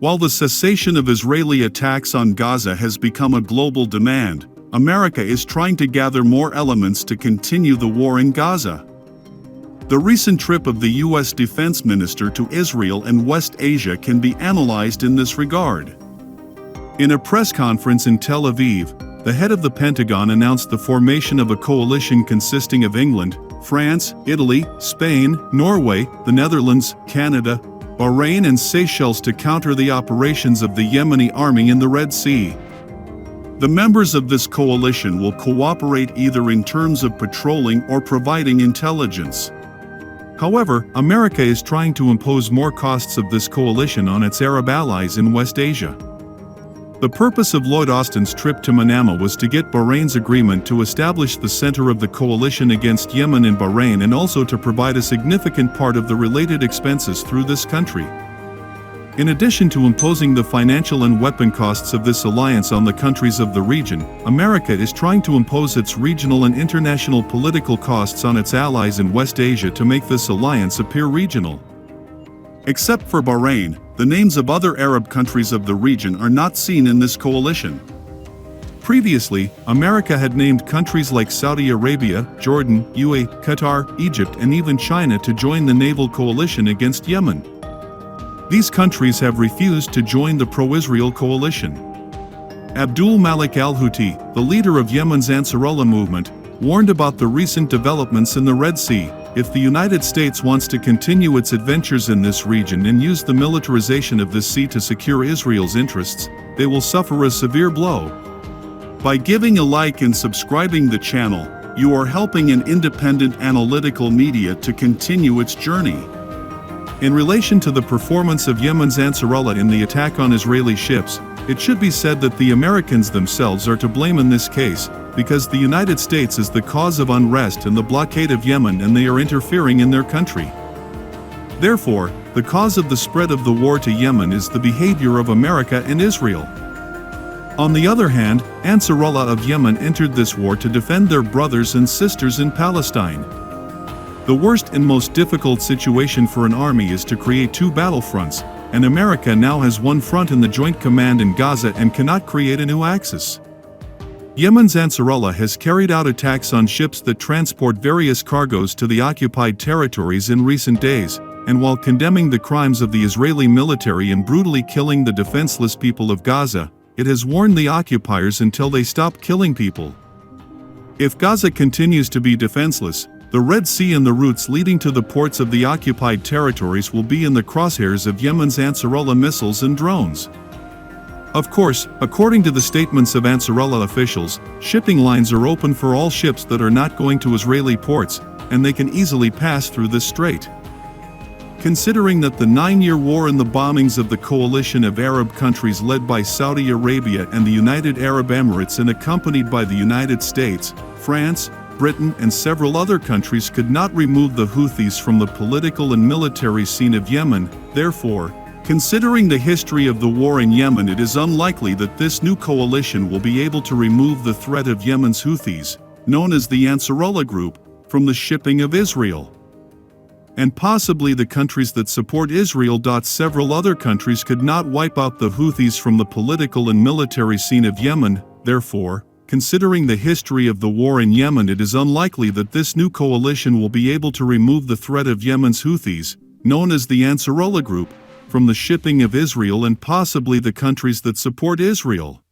While the cessation of Israeli attacks on Gaza has become a global demand, America is trying to gather more elements to continue the war in Gaza. The recent trip of the U.S. Defense Minister to Israel and West Asia can be analyzed in this regard. In a press conference in Tel Aviv, the head of the Pentagon announced the formation of a coalition consisting of England, France, Italy, Spain, Norway, the Netherlands, Canada, Bahrain and Seychelles to counter the operations of the Yemeni army in the Red Sea. The members of this coalition will cooperate either in terms of patrolling or providing intelligence. However, America is trying to impose more costs of this coalition on its Arab allies in West Asia. The purpose of Lloyd Austin's trip to Manama was to get Bahrain's agreement to establish the center of the coalition against Yemen in Bahrain and also to provide a significant part of the related expenses through this country. In addition to imposing the financial and weapon costs of this alliance on the countries of the region, America is trying to impose its regional and international political costs on its allies in West Asia to make this alliance appear regional. Except for Bahrain, the names of other Arab countries of the region are not seen in this coalition. Previously, America had named countries like Saudi Arabia, Jordan, UAE, Qatar, Egypt and even China to join the naval coalition against Yemen. These countries have refused to join the pro-Israel coalition. Abdul Malik al-Houthi, the leader of Yemen's Ansarullah movement, warned about the recent developments in the Red Sea. If the United States wants to continue its adventures in this region and use the militarization of this sea to secure Israel's interests, they will suffer a severe blow. By giving a like and subscribing the channel, you are helping an independent analytical media to continue its journey. In relation to the performance of Yemen's Ansarullah in the attack on Israeli ships, it should be said that the Americans themselves are to blame in this case, because the United States is the cause of unrest and the blockade of Yemen and they are interfering in their country. Therefore, the cause of the spread of the war to Yemen is the behavior of America and Israel. On the other hand, Ansarullah of Yemen entered this war to defend their brothers and sisters in Palestine. The worst and most difficult situation for an army is to create two battlefronts, and America now has one front in the Joint Command in Gaza and cannot create a new axis. Yemen's Ansarullah has carried out attacks on ships that transport various cargoes to the occupied territories in recent days, and while condemning the crimes of the Israeli military in brutally killing the defenseless people of Gaza, it has warned the occupiers until they stop killing people. If Gaza continues to be defenseless, the Red Sea and the routes leading to the ports of the occupied territories will be in the crosshairs of Yemen's Ansarullah missiles and drones. Of course, according to the statements of Ansarullah officials, shipping lines are open for all ships that are not going to Israeli ports, and they can easily pass through this strait. Considering that the 9-year war and the bombings of the coalition of Arab countries led by Saudi Arabia and the United Arab Emirates and accompanied by the United States, France, Britain and several other countries could not remove the Houthis from the political and military scene of Yemen, therefore, considering the history of the war in Yemen, it is unlikely that this new coalition will be able to remove the threat of Yemen's Houthis, known as the Ansarullah Group, from the shipping of Israel. And possibly the countries that support Israel. Several other countries could not wipe out the Houthis from the political and military scene of Yemen, therefore, considering the history of the war in Yemen, it is unlikely that this new coalition will be able to remove the threat of Yemen's Houthis, known as the Ansarullah Group, from the shipping of Israel and possibly the countries that support Israel.